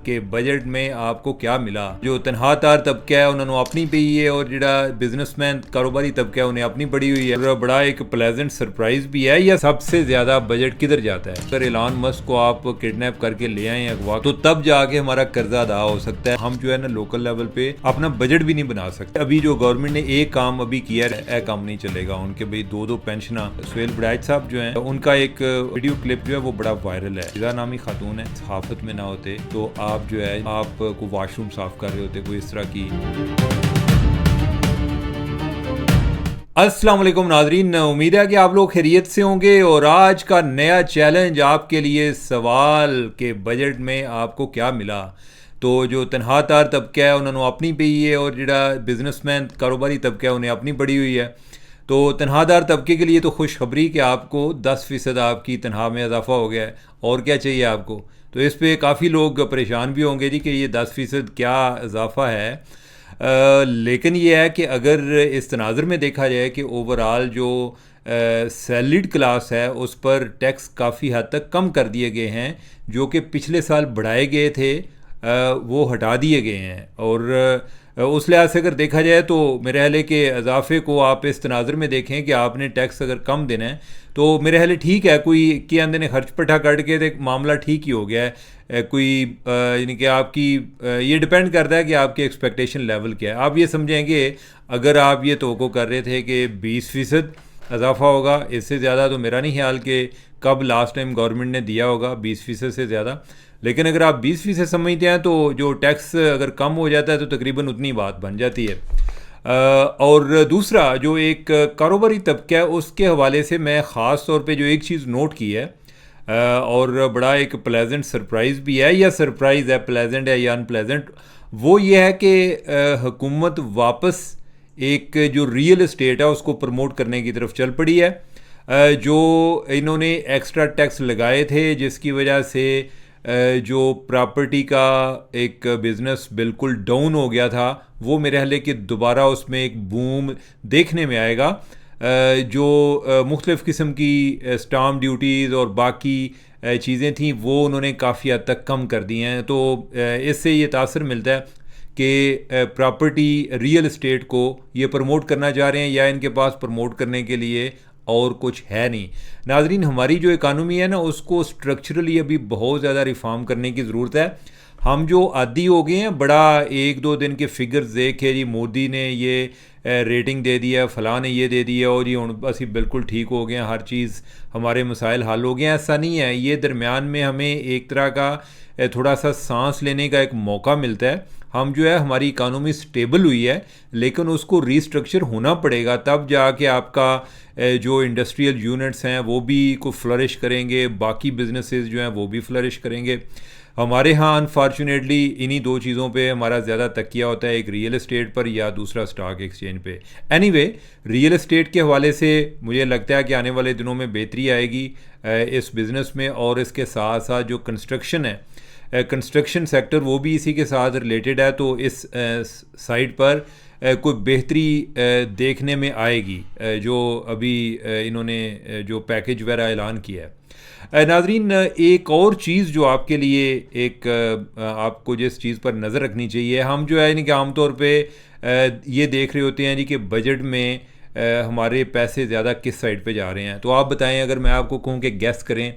कि बजट में आपको क्या मिला। जो तनख्वाहदार तबका है उन्होंने अपनी पई है और जिहड़ा बिजनेसमैन कारोबारी तबका है उन्हें अपनी पड़ी हुई है। और बड़ा एक प्लेजेंट सरप्राइज भी है। या सबसे ज़्यादा बजट किधर जाता है? अगर एलन मस्क को आप किडनैप करके ले आए अगवा, तो तब जाके हमारा कर्जा अदा हो सकता है। हम जो है ना लोकल लेवल पे अपना बजट भी नहीं बना सकते। अभी जो गवर्नमेंट ने एक काम अभी किया है, काम नहीं चलेगा उनके भाई दो पेंशन। सुहेल बड़ाइच साहब जो है उनका एक वीडियो क्लिप जो है वो बड़ा वायरल है। फिजा नामी खातून है, सहाफत में ना होते तो आप जो है आपको वॉशरूम साफ कर रहे होते, कोई इस तरह की। अस्सलाम वालेकुम नाजरीन, उम्मीद है कि आप लोग खैरियत से होंगे। और आज का नया चैलेंज आपके लिए सवाल के बजट में आपको क्या मिला। तो जो तनख्वाहदार तबका है उन्होंने अपनी पई है और जिहड़ा बिजनेसमैन कारोबारी तबका है उन्हें अपनी पड़ी हुई है। तो तनख्वाहदार तबके के लिए तो खुशखबरी कि आपको 10% आपकी तनख्वाह में इजाफा हो गया है। और क्या चाहिए आपको? तो इस पे काफ़ी लोग परेशान भी होंगे जी कि ये 10% क्या इजाफा है। लेकिन ये है कि अगर इस तनाज़र में देखा जाए कि ओवरऑल जो सैलरीड क्लास है उस पर टैक्स काफ़ी हद तक कम कर दिए गए हैं, जो कि पिछले साल बढ़ाए गए थे वो हटा दिए गए हैं। और उस लिहाज से अगर देखा जाए तो मेरे ख्याल के इजाफे को आप इस तनाज़र में देखें कि आपने टैक्स अगर कम देना है तो मेरे ख्याल ठीक है। कोई के अंदर ने खर्च पट्टा कट के तो मामला ठीक ही हो गया है। कोई यानी कि आपकी ये डिपेंड करता है कि आपकी एक्सपेक्टेशन लेवल क्या है। आप ये समझेंगे अगर आप ये तवक्को कर रहे थे कि 20% इजाफा होगा, इससे ज़्यादा तो मेरा नहीं ख्याल कि कब लास्ट टाइम गवर्नमेंट ने दिया होगा 20% से ज़्यादा। लेकिन अगर आप 20% समझते हैं तो जो टैक्स अगर कम हो जाता है तो तकरीबन उतनी बात बन जाती है। और दूसरा जो एक कारोबारी तबका है उसके हवाले से मैं ख़ास तौर पे जो एक चीज़ नोट की है और बड़ा एक प्लेजेंट सरप्राइज़ भी है, या सरप्राइज़ है, प्लेजेंट है या अनप्लेजेंट, वो ये है कि हुकूमत वापस एक जो रियल इस्टेट है उसको प्रमोट करने की तरफ चल पड़ी है। जो इन्होंने एक्स्ट्रा टैक्स लगाए थे जिसकी वजह से जो प्रॉपर्टी का एक बिज़नेस बिल्कुल डाउन हो गया था, वो मेरे ख्याल कि दोबारा उसमें एक बूम देखने में आएगा। जो मुख्तलिफ़ किस्म की स्टाम्प ड्यूटीज़ और बाकी चीज़ें थीं वो उन्होंने काफ़ी हद तक कम कर दी हैं। तो इससे ये तासर मिलता है कि प्रॉपर्टी रियल इस्टेट को ये प्रमोट करना चाह रहे हैं या इनके पास प्रमोट करने के लिए और कुछ है नहीं। नाजरीन, हमारी जो इकानमी है ना उसको स्ट्रक्चरली अभी बहुत ज़्यादा रिफॉर्म करने की ज़रूरत है। हम जो आदी हो गए हैं, बड़ा एक दो दिन के फिगर्स देखे जी मोदी ने ये रेटिंग दे दिया, फ़लाँ ने ये दे दिया और ये हूँ असी बिल्कुल ठीक हो गए हैं, हर चीज़ हमारे मसाइल हल हो गए हैं। ऐसा नहीं है। ये दरमियान में हमें एक तरह का थोड़ा सा सांस लेने का एक मौका मिलता है। हम जो है हमारी इकानमी स्टेबल हुई है लेकिन उसको रीस्ट्रक्चर होना पड़ेगा, तब जाके आपका जो इंडस्ट्रियल यूनिट्स हैं वो भी को फ्लरिश करेंगे, बाकी बिजनेसेस जो हैं वो भी फ्लरिश करेंगे। हमारे यहाँ अनफॉर्चुनेटली इन्हीं दो चीज़ों पे हमारा ज़्यादा तकिया होता है, एक रियल एस्टेट पर या दूसरा स्टॉक एक्सचेंज पे। एनीवे, रियल एस्टेट के हवाले से मुझे लगता है कि आने वाले दिनों में बेहतरी आएगी इस बिज़नेस में। और इसके साथ साथ जो कंस्ट्रक्शन है, कंस्ट्रक्शन सेक्टर वो भी इसी के साथ रिलेटेड है, तो इस साइड पर कोई बेहतरी देखने में आएगी जो अभी इन्होंने जो पैकेज वगैरह ऐलान किया है। नाजरीन, एक और चीज़ जो आपके लिए एक आपको जिस चीज़ पर नज़र रखनी चाहिए, हम जो है यानी कि आमतौर पे ये देख रहे होते हैं जी कि बजट में हमारे पैसे ज़्यादा किस साइड पे जा रहे हैं। तो आप बताएं, अगर मैं आपको कहूँ कि गैस करें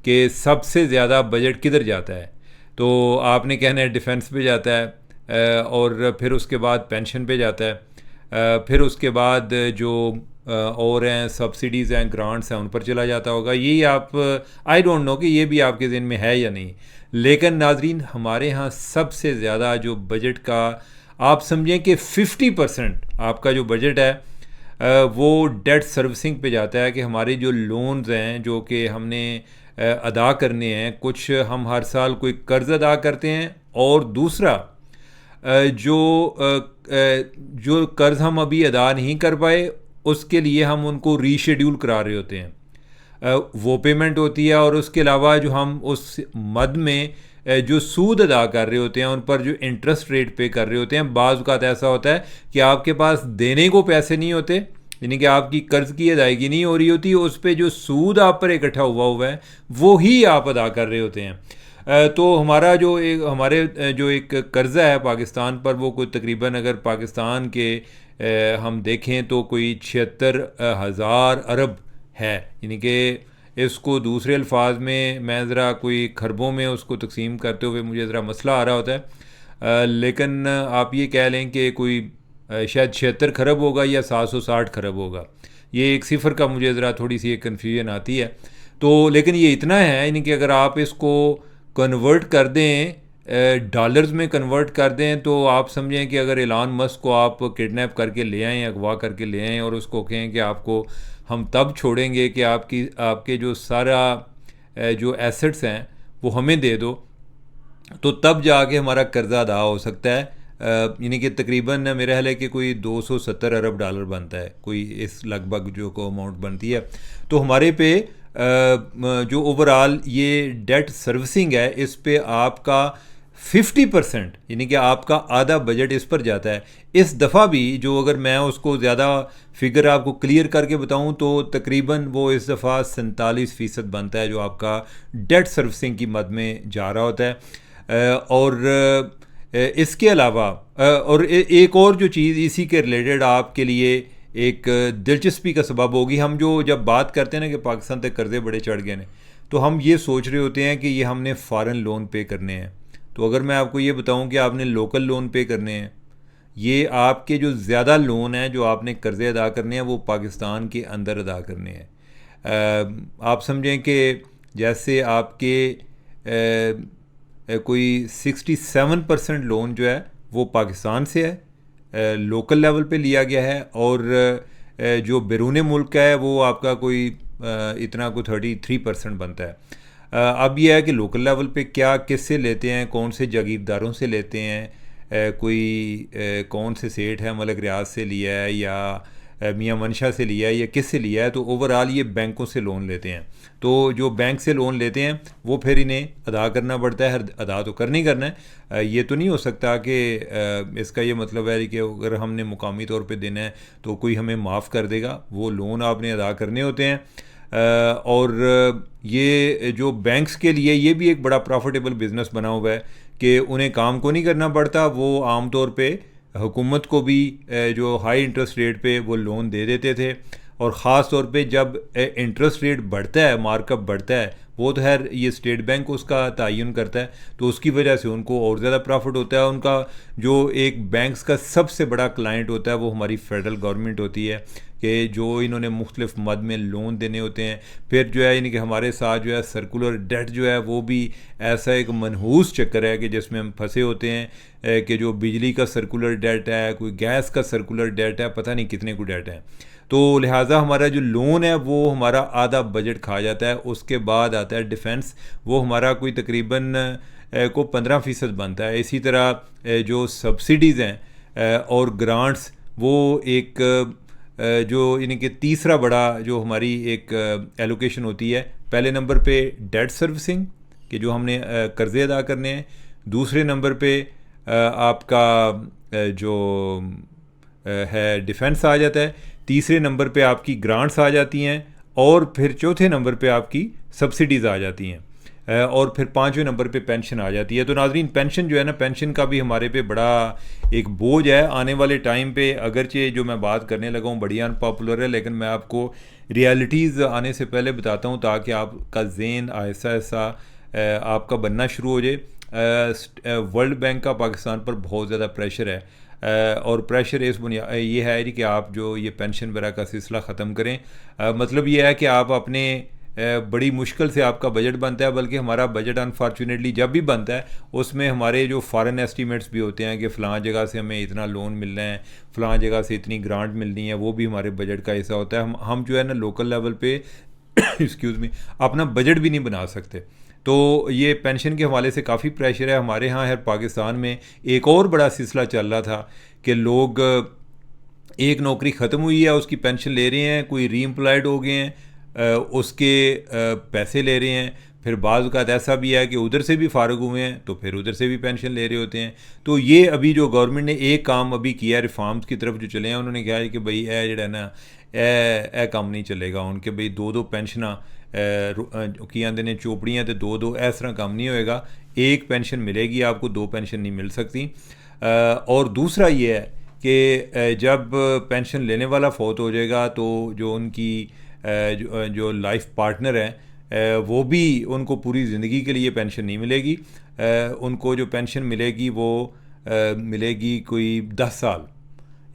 कि सबसे ज़्यादा बजट किधर जाता है, तो आपने कहना है डिफेंस पे जाता है और फिर उसके बाद पेंशन पे जाता है, फिर उसके बाद जो और हैं सब्सिडीज़ हैं, ग्रांट्स हैं, उन पर चला जाता होगा। यही आप आई डोंट नो कि ये भी आपके ज़हन में है या नहीं। लेकिन नाजरीन, हमारे यहाँ सबसे ज़्यादा जो बजट का आप समझें कि 50% आपका जो बजट है वो डेट सर्विसिंग पे जाता है। कि हमारे जो लोन्स हैं जो कि हमने अदा करने हैं, कुछ हम हर साल कोई कर्ज़ अदा करते हैं, और दूसरा जो कर्ज़ हम अभी अदा नहीं कर पाए उसके लिए हम उनको रीशेड्यूल करा रहे होते हैं, वो पेमेंट होती है। और उसके अलावा जो हम उस मद में जो सूद अदा कर रहे होते हैं उन पर जो इंटरेस्ट रेट पे कर रहे होते हैं, बाज़ औक़ात ऐसा होता है कि आपके पास देने को पैसे नहीं होते, यानी कि आपकी कर्ज़ की अदायगी नहीं हो रही होती, उस पर जो सूद आप पर इकट्ठा हुआ है वो ही आप अदा कर रहे होते हैं। तो हमारा जो एक हमारे जो एक कर्ज़ा है पाकिस्तान पर, वो कोई तकरीबन अगर पाकिस्तान के हम देखें तो कोई 76,000 अरब है। यानी कि इसको दूसरे अल्फाज में मैं ज़रा कोई खरबों में उसको तकसीम करते हुए मुझे ज़रा मसला आ रहा होता है, लेकिन आप ये कह लें कि कोई शायद 76 खरब होगा या 760 खरब होगा। ये एक सिफर का मुझे ज़रा थोड़ी सी एक कन्फ्यूजन आती है। तो लेकिन ये इतना है, यानी कि अगर आप इसको कन्वर्ट कर दें, डॉलर्स में कन्वर्ट कर दें, तो आप समझें कि अगर एलान मस्क को आप किडनैप करके ले आएँ, अगवा करके ले आएँ और उसको कहें कि आपको हम तब छोड़ेंगे कि आपके जो सारा जो एसेट्स हैं वो हमें दे दो, तो तब जाके हमारा कर्ज़ा अदा हो सकता है। यानी कि तकरीबन मेरा ख्याल है कि कोई 270 अरब डॉलर बनता है, कोई इस लगभग जो को अमाउंट बनती है। तो हमारे पे जो ओवरऑल ये डेट सर्विसिंग है, इस पे आपका 50% यानी कि आपका आधा बजट इस पर जाता है। इस दफ़ा भी जो अगर मैं उसको ज़्यादा फिगर आपको क्लियर करके बताऊं तो तकरीबन वो इस दफ़ा 47% बनता है जो आपका डेट सर्विसिंग की मद में जा रहा होता है। और इसके अलावा और एक और जो चीज़ इसी के रिलेटेड आपके लिए एक दिलचस्पी का सबब होगी, हम जो जब बात करते हैं ना कि पाकिस्तान तक कर्ज़े बड़े चढ़ गए हैं, तो हम ये सोच रहे होते हैं कि ये हमने फ़ॉरेन लोन पे करने हैं। तो अगर मैं आपको ये बताऊं कि आपने लोकल लोन पे करने हैं, ये आपके जो ज़्यादा लोन हैं जो आपने कर्ज़े अदा करने हैं वो पाकिस्तान के अंदर अदा करने हैं। आप समझें कि जैसे आपके कोई 67% लोन जो है वो पाकिस्तान से है, लोकल लेवल पे लिया गया है, और जो बैरून मुल्क है वो आपका कोई इतना कोई 33% बनता है। अब यह है कि लोकल लेवल पे क्या किससे लेते हैं, कौन से जागीरदारों से लेते हैं, कोई कौन से सेठ है मलिक रियाज से लिया है या मियां मंशा से लिया है या किस से लिया है, तो ओवरऑल ये बैंकों से लोन लेते हैं। तो जो बैंक से लोन लेते हैं वो फिर इन्हें अदा करना पड़ता है, हर अदा तो करना ही करना है। ये तो नहीं हो सकता कि इसका ये मतलब है कि अगर हमने मुकामी तौर पे देना है तो कोई हमें माफ़ कर देगा, वो लोन आपने अदा करने होते हैं। और ये जो बैंक्स के लिए ये भी एक बड़ा प्रॉफिटेबल बिज़नेस बना हुआ है कि उन्हें काम को नहीं करना पड़ता, वो आम तौर पे हुकूमत को भी जो हाई इंटरेस्ट रेट पे वो लोन दे देते थे। और ख़ास तौर पे जब इंटरेस्ट रेट बढ़ता है, मार्कअप बढ़ता है, वो तो खैर ये स्टेट बैंक उसका तयन करता है, तो उसकी वजह से उनको और ज़्यादा प्रॉफिट होता है। उनका जो एक बैंक्स का सबसे बड़ा क्लाइंट होता है वो हमारी फेडरल गवर्नमेंट होती है, कि जो इन्होंने मुख्तलिफ मद में लोन देने होते हैं। फिर जो है यानी कि हमारे साथ जो है सर्कुलर डेट जो है वो भी ऐसा एक मनहूस चक्कर है कि जिसमें हम फंसे होते हैं, कि जो बिजली का सर्कुलर डेट है, कोई गैस का सर्कुलर डेट है, पता नहीं कितने को डेट है। तो लिहाजा हमारा जो लोन है वो हमारा आधा बजट खा जाता है। उसके बाद आता है डिफेंस, वो हमारा कोई तकरीबन को 15% बनता है। इसी तरह जो सब्सिडीज़ हैं और ग्रांट्स, वो एक जो यानी कि तीसरा बड़ा जो हमारी एक एलोकेशन होती है। पहले नंबर पे डेट सर्विसिंग कि जो हमने कर्ज़े अदा करने हैं, दूसरे नंबर पे आपका जो है डिफेंस आ जाता है, तीसरे नंबर पे आपकी ग्रांट्स आ जाती हैं, और फिर चौथे नंबर पे आपकी सब्सिडीज़ आ जाती हैं, और फिर पाँचवें नंबर पे पेंशन आ जाती है। तो नाज़रीन, पेंशन जो है ना, पेंशन का भी हमारे पे बड़ा एक बोझ है आने वाले टाइम पे। अगरचे जो मैं बात करने लगा हूँ बड़ी अनपॉपुलर है, लेकिन मैं आपको रियलिटीज़ आने से पहले बताता हूँ ताकि आपका ज़हन आहिस्ता आहिस्ता आपका बनना शुरू हो जाए। वर्ल्ड बैंक का पाकिस्तान पर बहुत ज़्यादा प्रेशर है, और प्रेशर इस बुनियाद ये है कि आप जो ये पेंशन वगैरह का सिलसिला ख़त्म करें। मतलब ये है कि आप अपने बड़ी मुश्किल से आपका बजट बनता है, बल्कि हमारा बजट अनफॉर्चुनेटली जब भी बनता है उसमें हमारे जो फॉरेन एस्टीमेट्स भी होते हैं कि फ़लाँ जगह से हमें इतना लोन मिलना है, फ़लाँ जगह से इतनी ग्रांट मिलनी है, वो भी हमारे बजट का हिस्सा होता है। हम जो है ना लोकल लेवल पे एक्सक्यूज़ मी अपना बजट भी नहीं बना सकते। तो ये पेंशन के हवाले से काफ़ी प्रेशर है हमारे यहाँ। है पाकिस्तान में एक और बड़ा सिलसिला चल रहा था कि लोग एक नौकरी ख़त्म हुई है उसकी पेंशन ले रहे हैं, कोई री एम्प्लॉयड हो गए हैं उसके पैसे ले रहे हैं। फिर बाज़ औक़ात ऐसा भी है कि उधर से भी फारग हुए हैं तो फिर उधर से भी पेंशन ले रहे होते हैं। तो ये अभी जो गवर्नमेंट ने एक काम अभी किया रिफॉर्म्स की तरफ जो चले हैं, उन्होंने कहा है कि भाई ए जड़ा ना ए काम नहीं चलेगा उनके, भाई दो पेंशना की आंदे ने चोपड़ियाँ तो दो दो, इस तरह काम नहीं होएगा। एक पेंशन मिलेगी आपको, दो पेंशन नहीं मिल सकती। और दूसरा ये है कि जब पेंशन लेने वाला फौत हो जाएगा तो जो उनकी जो लाइफ पार्टनर है वो भी उनको पूरी ज़िंदगी के लिए पेंशन नहीं मिलेगी। उनको जो पेंशन मिलेगी वो मिलेगी कोई 10 साल,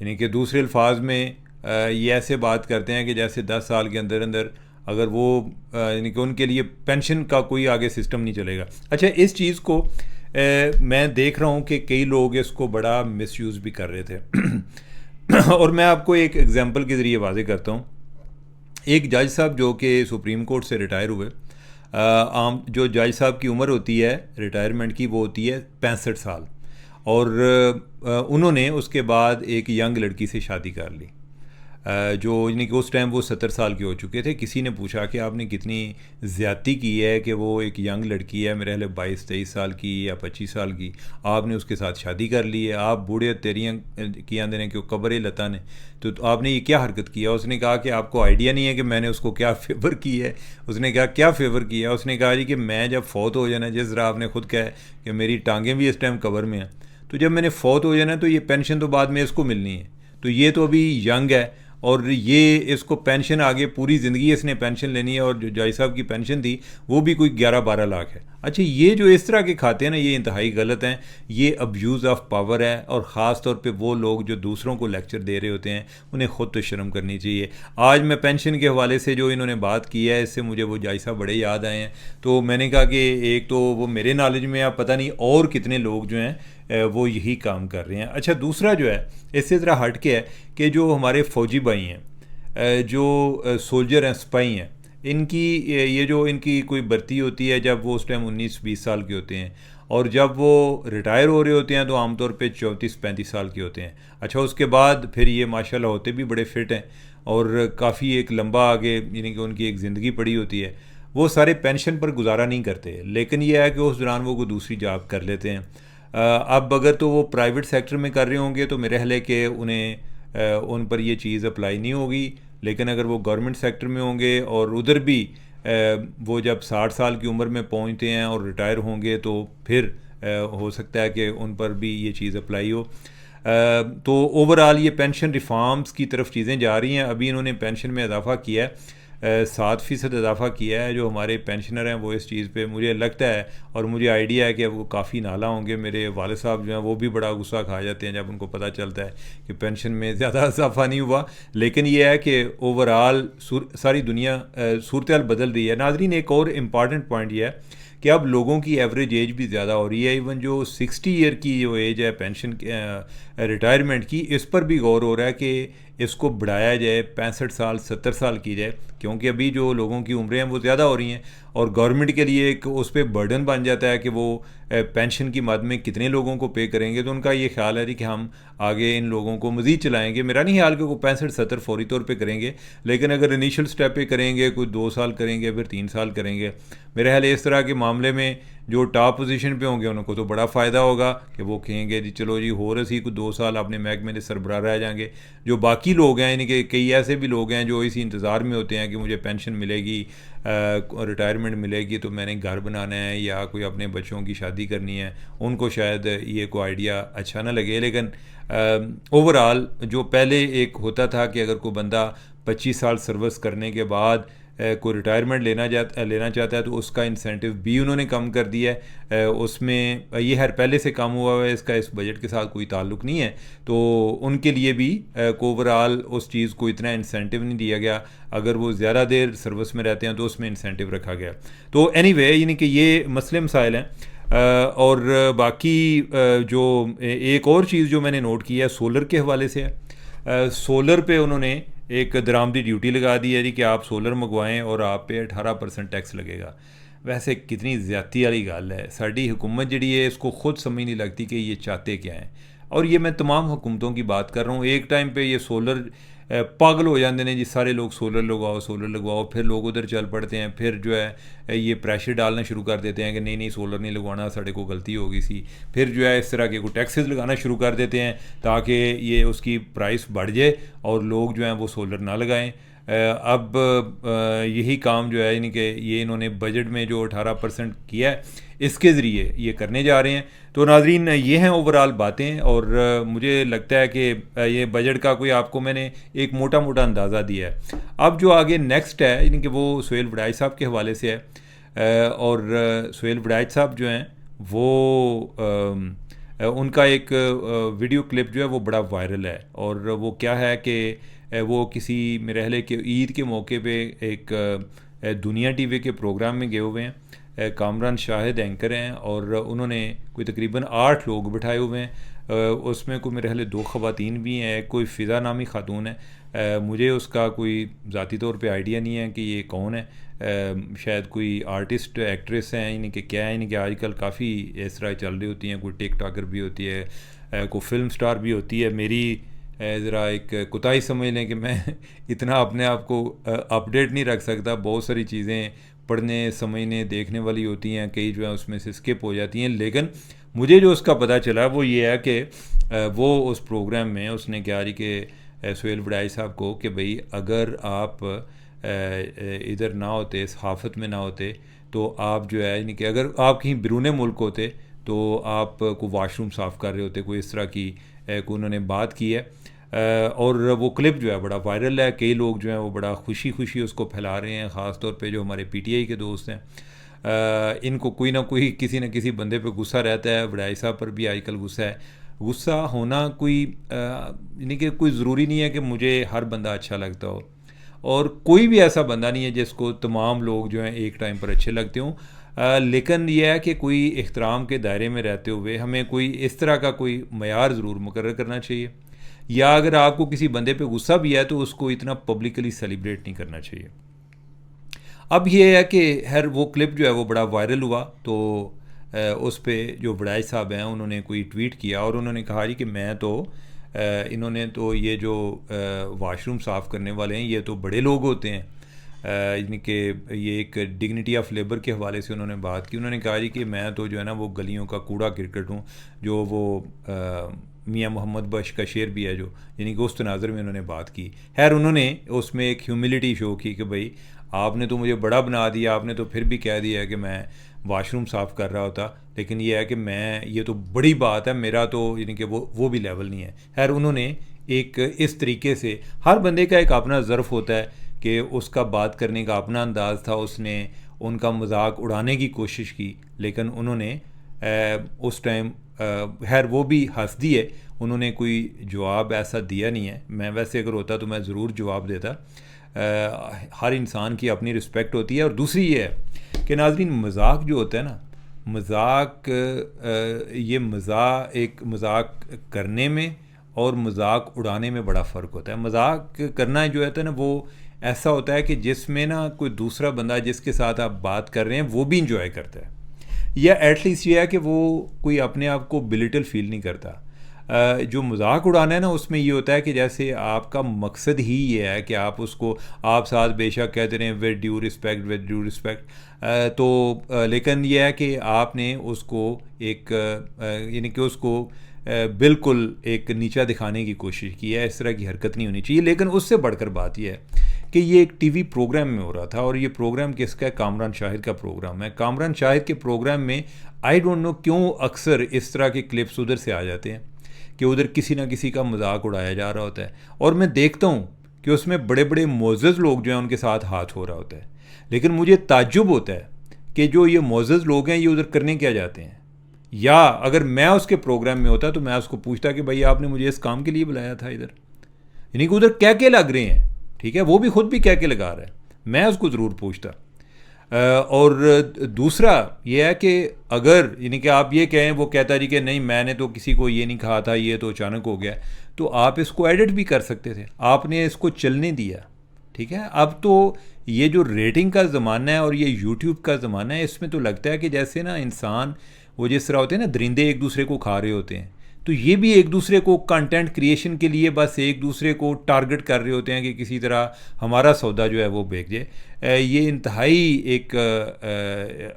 यानी कि दूसरे अल्फाज में ये ऐसे बात करते हैं कि जैसे 10 साल के अंदर अंदर अगर वो यानी कि उनके लिए पेंशन का कोई आगे सिस्टम नहीं चलेगा। अच्छा, इस चीज़ को मैं देख रहा हूँ कि कई लोग इसको बड़ा मिसयूज़ भी कर रहे थे और मैं आपको एक एग्जांपल के ज़रिए वाज़े करता हूँ। एक जज साहब जो कि सुप्रीम कोर्ट से रिटायर हुए, आम जो जज साहब की उम्र होती है रिटायरमेंट की वो होती है 65 साल, और उन्होंने उसके बाद एक यंग लड़की से शादी कर ली जो यानी कि उस टाइम वो 70 साल के हो चुके थे। किसी ने पूछा कि आपने कितनी ज़्यादती की है कि वो एक यंग लड़की है, मेरे ख्याल 22-23 साल की या 25 साल की, आपने उसके साथ शादी कर ली है, आप बूढ़े तेरियाँ की आंदे ने क्यों कब्र लता ने, तो आपने ये क्या हरकत किया। उसने कहा कि आपको आइडिया नहीं है कि मैंने उसको क्या फ़ेवर की है। उसने कहा क्या फ़ेवर किया। उसने कहा जी कि मैं जब फ़ौत हो जाना, जिस तरह आपने खुद कहा कि मेरी टांगें भी इस टाइम कब्र में हैं, तो जब मैंने फ़ौत हो जाना तो ये पेंशन तो बाद में इसको मिलनी है, तो ये तो अभी यंग है और ये इसको पेंशन आगे पूरी ज़िंदगी इसने पेंशन लेनी है, और जो जज साहब की पेंशन थी वो भी कोई 11-12 लाख है। अच्छा, ये जो इस तरह के खाते हैं ना, ये इंतहाई गलत हैं, ये अब्यूज़ ऑफ पावर है। और ख़ास तौर पे वो लोग जो दूसरों को लेक्चर दे रहे होते हैं उन्हें ख़ुद तो शर्म करनी चाहिए। आज मैं पेंशन के हवाले से जो इन्होंने बात की है, इससे मुझे वो जज साहब बड़े याद आए हैं। तो मैंने कहा कि एक तो वो मेरे नॉलेज में, आप पता नहीं और कितने लोग जो हैं वो यही काम कर रहे हैं। अच्छा, दूसरा जो है इससे ज़रा हट के है कि जो हमारे फ़ौजी भाई हैं, जो सोल्जर हैं, सिपाही हैं, इनकी ये जो इनकी कोई भर्ती होती है जब वो उस टाइम 19-20 साल के होते हैं, और जब वो रिटायर हो रहे होते हैं तो आमतौर पे 34-35 साल के होते हैं। अच्छा, उसके बाद फिर ये माशाल्लाह होते भी बड़े फिट हैं और काफ़ी एक लंबा आगे यानी कि उनकी एक ज़िंदगी पड़ी होती है। वो सारे पेंशन पर गुजारा नहीं करते, लेकिन यह है कि उस दौरान वो कोई दूसरी जॉब कर लेते हैं। अब अगर तो वो प्राइवेट सेक्टर में कर रहे होंगे तो मेरे ख्याल है कि उन्हें उन पर ये चीज़ अप्लाई नहीं होगी, लेकिन अगर वो गवर्नमेंट सेक्टर में होंगे और उधर भी वो जब 60 साल की उम्र में पहुंचते हैं और रिटायर होंगे तो फिर हो सकता है कि उन पर भी ये चीज़ अप्लाई हो। तो ओवरऑल ये पेंशन रिफॉर्म्स की तरफ चीज़ें जा रही हैं। अभी इन्होंने पेंशन में इजाफा किया है, 7% इजाफा किया है। जो हमारे पेंशनर हैं वो इस चीज़ पे मुझे लगता है और मुझे आइडिया है कि वो काफ़ी नाला होंगे। मेरे वाले साहब जो हैं वो भी बड़ा गुस्सा खा जाते हैं जब उनको पता चलता है कि पेंशन में ज़्यादा इजाफा नहीं हुआ। लेकिन ये है कि ओवरऑल सारी दुनिया सूरत हाल बदल रही है। नाज़रीन, एक और इम्पॉर्टेंट पॉइंट ये है कि अब लोगों की एवरेज एज भी ज़्यादा हो रही है। इवन जो 60 ईयर की जो एज है पेंशन रिटायरमेंट की, इस पर भी गौर हो रहा है कि इसको बढ़ाया जाए, 65 साल 70 साल की जाए, क्योंकि अभी जो लोगों की उम्रें हैं वो ज़्यादा हो रही हैं और गवर्नमेंट के लिए एक उस पर बर्डन बन जाता है कि वो पेंशन की मद में कितने लोगों को पे करेंगे। तो उनका ये ख्याल है कि हम आगे इन लोगों को मज़ीद चलाएँगे। मेरा नहीं ख्याल कि वो 65-70 फौरी तौर पे करेंगे, लेकिन अगर इनिशियल स्टेप पे करेंगे, कोई 2 साल करेंगे, फिर 3 साल करेंगे, मेरे ख्याल इस तरह के मामले में जो टॉप पोजीशन पे होंगे उनको तो बड़ा फ़ायदा होगा कि वो कहेंगे जी चलो जी हो रही कोई 2 साल अपने महकमे में सरबराह रह जाएंगे। जो बाकी लोग हैं, यानी कि कई ऐसे भी लोग हैं जो इसी इंतज़ार में होते हैं कि मुझे पेंशन मिलेगी, रिटायरमेंट मिलेगी तो मैंने घर बनाना है या कोई अपने बच्चों की शादी करनी है, उनको शायद ये कोई आइडिया अच्छा ना लगे। लेकिन ओवरऑल जो पहले एक होता था कि अगर कोई बंदा 25 साल सर्विस करने के बाद कोई रिटायरमेंट लेना चाहता है तो उसका इंसेंटिव भी उन्होंने कम कर दिया है। उसमें ये हर पहले से कम हुआ है, इसका इस बजट के साथ कोई ताल्लुक़ नहीं है। तो उनके लिए भी ओवरऑल उस चीज़ को इतना इंसेंटिव नहीं दिया गया। अगर वो ज़्यादा देर सर्विस में रहते हैं तो उसमें इंसेंटिव रखा गया। तो एनीवे, यानी कि ये मसले मसाइल हैं। और बाकी जो एक और चीज़ जो मैंने नोट की है सोलर के हवाले से है। सोलर पे उन्होंने एक दरामदी ड्यूटी लगा दी है जी कि आप सोलर मंगवाएं और आप पे 18% टैक्स लगेगा। वैसे कितनी ज़्यादती वाली गल है। साड़ी हुकूमत जी है इसको खुद समझ नहीं लगती कि ये चाहते क्या हैं। और ये मैं तमाम हुकूमतों की बात कर रहा हूँ। एक टाइम पे ये सोलर पागल हो जाते हैं जी, सारे लोग सोलर लगवाओ, फिर लोग उधर चल पड़ते हैं, फिर जो है ये प्रेशर डालना शुरू कर देते हैं कि नहीं सोलर नहीं लगवाना, साढ़े को गलती हो गई सी। फिर जो है इस तरह के कोई टैक्सेस लगाना शुरू कर देते हैं ताकि ये उसकी प्राइस बढ़ जाए और लोग जो हैं वो सोलर ना लगाएं। अब यही काम जो है यानी कि ये इन्होंने बजट में जो 18% किया है इसके ज़रिए ये करने जा रहे हैं। तो नाज़रीन ये हैं ओवरऑल बातें, और मुझे लगता है कि ये बजट का कोई आपको मैंने एक मोटा मोटा अंदाज़ा दिया है। अब जो आगे नेक्स्ट है यानी कि वो सुहेल वड़ाई साहब के हवाले से है, और सुहेल वड़ाई साहब जो हैं वो उनका एक वीडियो क्लिप जो है वो बड़ा वायरल है, और वो क्या है कि वो किसी मेरे ख्याल के ईद के मौके पे एक दुनिया टीवी के प्रोग्राम में गए हुए हैं। कामरान शाहिद एंकर हैं और उन्होंने कोई तकरीबन 8 लोग बिठाए हुए हैं। उसमें कोई मेरे ख्याल 2 ख़वातीन भी हैं, कोई फ़िज़ा नामी ख़ातून है। मुझे उसका कोई ज़ाती तौर पे आइडिया नहीं है कि ये कौन है। शायद कोई आर्टिस्ट एक्ट्रेस हैं, यानी कि क्या है, यानी कि आजकल काफ़ी इस तरह चल रही होती हैं। कोई टिक टॉकर भी होती है, कोई फिल्म स्टार भी होती है। मेरी ज़रा एक कोताही समझ लें कि मैं इतना अपने आप को अपडेट नहीं रख सकता। बहुत सारी चीज़ें पढ़ने समझने देखने वाली होती हैं, कई जो है उसमें से स्किप हो जाती हैं। लेकिन मुझे जो उसका पता चला वो ये है कि वो उस प्रोग्राम में उसने कहा जी कि सुहेल वड़ाई साहब को कि भाई अगर आप इधर ना होते, सहाफ़त में ना होते, तो आप जो है यानी कि अगर आप कहीं बैरून मुल्क होते तो आप को वाशरूम साफ़ कर रहे होते, कोई इस तरह की को उन्होंने बात की है। और वो क्लिप जो है बड़ा वायरल है। कई लोग जो हैं वो बड़ा खुशी खुशी उसको फैला रहे हैं, ख़ास तौर पे जो हमारे पीटीआई के दोस्त हैं। इनको कोई ना कोई किसी न किसी बंदे पे गुस्सा रहता है। वड़ाई साहब पर भी आजकल गुस्सा है। गुस्सा होना कोई यानी कि कोई ज़रूरी नहीं है कि मुझे हर बंदा अच्छा लगता हो, और कोई भी ऐसा बंदा नहीं है जिसको तमाम लोग जो हैं एक टाइम पर अच्छे लगते हों। लेकिन यह है कि कोई इख्तराम के दायरे में रहते हुए हमें कोई इस तरह का कोई मयार ज़रूर मुकर्रर करना चाहिए, या अगर आपको किसी बंदे पे गुस्सा भी है तो उसको इतना पब्लिकली सेलिब्रेट नहीं करना चाहिए। अब ये है कि हर वो क्लिप जो है वो बड़ा वायरल हुआ, तो उस पर जो वड़ाई साहब हैं उन्होंने कोई ट्वीट किया और उन्होंने कहा जी कि मैं तो इन्होंने तो ये जो वाशरूम साफ़ करने वाले हैं ये तो बड़े लोग होते हैं, यानी कि ये एक डिग्निटी ऑफ लेबर के हवाले से उन्होंने बात की। उन्होंने कहा जी कि मैं तो जो है ना वो गलियों का कूड़ा क्रिकेट हूँ, जो वो मियाँ मोहम्मद बख्श का शेर भी है जो, यानी कि उस तनाज़र में उन्होंने बात की। खैर उन्होंने उसमें एक ह्यूमिलिटी शो की कि भाई आपने तो मुझे बड़ा बना दिया, आपने तो फिर भी कह दिया कि मैं वाशरूम साफ़ कर रहा होता, लेकिन ये है कि मैं, ये तो बड़ी बात है, मेरा तो यानी कि वो भी लेवल नहीं है। खैर उन्होंने एक इस तरीके से, हर बंदे का एक अपना ज़र्फ़ होता है कि उसका बात करने का अपना अंदाज़ था, उसने उनका मजाक उड़ाने की कोशिश की, लेकिन उन्होंने उस टाइम खैर वो भी हंस दिए, उन्होंने कोई जवाब ऐसा दिया नहीं है। मैं वैसे अगर होता तो मैं ज़रूर जवाब देता। हर इंसान की अपनी रिस्पेक्ट होती है। और दूसरी ये है कि नाज़रीन मजाक जो होता है ना, मजाक ये मजाक करने में और मजाक उड़ाने में बड़ा फ़र्क होता है। मजाक करना जो है ना वो ऐसा होता है कि जिसमें ना कोई दूसरा बंदा जिसके साथ आप बात कर रहे हैं वो भी इंजॉय करता है, या एटलीस्ट ये है कि वो कोई अपने आप को बिलिटल फील नहीं करता। जो मजाक उड़ाना है ना उसमें ये होता है कि जैसे आपका मकसद ही ये है कि आप उसको, आप साथ बेशक कहते रहें विद ड्यू रिस्पेक्ट, तो लेकिन यह है कि आपने उसको एक यानी कि उसको बिल्कुल एक नीचा दिखाने की कोशिश की है। इस तरह की हरकत नहीं होनी चाहिए। लेकिन उससे बढ़कर बात यह है कि ये एक टीवी प्रोग्राम में हो रहा था, और ये प्रोग्राम किसका है? कामरान शाहिद का प्रोग्राम है। कामरान शाहिद के प्रोग्राम में आई डोंट नो क्यों अक्सर इस तरह के क्लिप्स उधर से आ जाते हैं कि उधर किसी ना किसी का मजाक उड़ाया जा रहा होता है, और मैं देखता हूँ कि उसमें बड़े बड़े मोअज़्ज़ज़ लोग जो हैं उनके साथ हाथ हो रहा होता है। लेकिन मुझे ताज्जुब होता है कि जो ये मोअज़्ज़ज़ लोग हैं ये उधर करने क्या जाते हैं। या अगर मैं उसके प्रोग्राम में होता तो मैं उसको पूछता कि भाई आपने मुझे इस काम के लिए बुलाया था इधर, यानी कि उधर क्या क्या लग रहे हैं। ठीक है, वो भी खुद भी क्या क्या लगा रहा है, मैं उसको ज़रूर पूछता। और दूसरा ये है कि अगर यानी कि आप ये कहें, वो कहता जी कि नहीं मैंने तो किसी को ये नहीं कहा था, ये तो अचानक हो गया, तो आप इसको एडिट भी कर सकते थे, आपने इसको चलने दिया। ठीक है, अब तो ये जो रेटिंग का ज़माना है और ये यूट्यूब का ज़माना है, इसमें तो लगता है कि जैसे ना इंसान वो जिस तरह होते हैं ना, दरिंदे एक दूसरे को खा रहे होते हैं, तो ये भी एक दूसरे को कंटेंट क्रिएशन के लिए बस एक दूसरे को टारगेट कर रहे होते हैं कि किसी तरह हमारा सौदा जो है वो बेच जाए। ये इंतहाई एक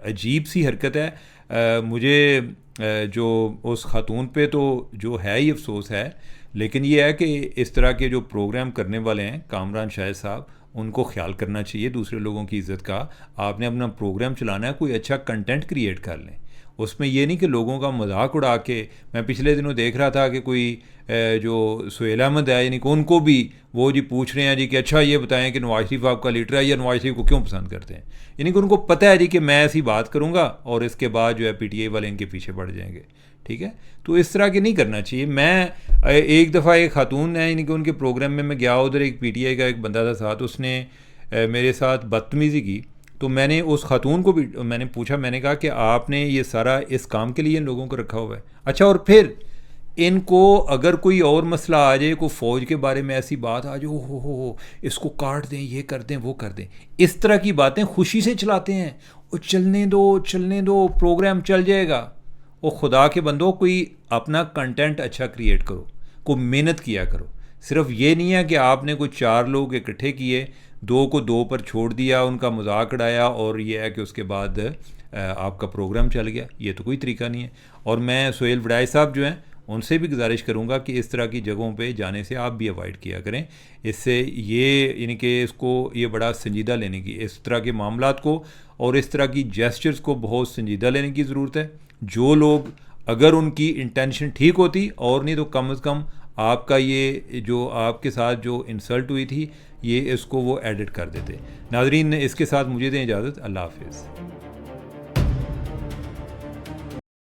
अजीब सी हरकत है। मुझे जो उस खातून पे तो जो है ही अफसोस है, लेकिन ये है कि इस तरह के जो प्रोग्राम करने वाले हैं कामरान शाहिद साहब, उनको ख्याल करना चाहिए दूसरे लोगों की इज़्ज़त का। आपने अपना प्रोग्राम चलाना है, कोई अच्छा कंटेंट क्रिएट कर लें। उसमें ये नहीं कि लोगों का मजाक उड़ा के, मैं पिछले दिनों देख रहा था कि कोई जो सुहेल अहमद है, यानी कि उनको भी वो जी पूछ रहे हैं जी कि अच्छा ये बताएं कि नवाज शरीफ आपका लीडर है या नवाज शरीफ को क्यों पसंद करते हैं। यानी कि उनको पता है जी कि मैं ऐसी बात करूँगा और इसके बाद जो है PTI वाले इनके पीछे पड़ जाएंगे। ठीक है, तो इस तरह के नहीं करना चाहिए। मैं एक दफ़ा एक खातून है, यानी कि उनके प्रोग्राम में मैं गया, उधर एक PTI का एक बंदा था साथ, उसने मेरे साथ बदतमीज़ी की। तो मैंने उस खातून को भी मैंने पूछा, मैंने कहा कि आपने ये सारा इस काम के लिए इन लोगों को रखा हुआ है? अच्छा, और फिर इनको अगर कोई और मसला आ जाए, कोई फ़ौज के बारे में ऐसी बात आ जाए, हो इसको काट दें, ये कर दें, वो कर दें, इस तरह की बातें खुशी से चलाते हैं। वो चलने दो, प्रोग्राम चल जाएगा। वो खुदा के बंदो, कोई अपना कंटेंट अच्छा क्रिएट करो, कोई मेहनत किया करो। सिर्फ ये नहीं है कि आपने कोई 4 लोग इकट्ठे किए, 2 को 2 पर छोड़ दिया, उनका मजाक उड़ाया और ये है कि उसके बाद आपका प्रोग्राम चल गया। ये तो कोई तरीका नहीं है। और मैं सुहेल वड़ाई साहब जो हैं उनसे भी गुजारिश करूंगा कि इस तरह की जगहों पे जाने से आप भी अवॉइड किया करें। इससे ये यानी कि इसको ये बड़ा संजीदा लेने की, इस तरह के मामलात को और इस तरह की जेस्चर्स को बहुत संजीदा लेने की ज़रूरत है। जो लोग, अगर उनकी इंटेंशन ठीक होती, और नहीं तो कम अज़ कम आपका ये जो आपके साथ जो इंसल्ट हुई थी, ये इसको वो एडिट कर देते। नाज़रीन, इसके साथ मुझे दें इजाज़त। अल्लाह हाफ़िज़।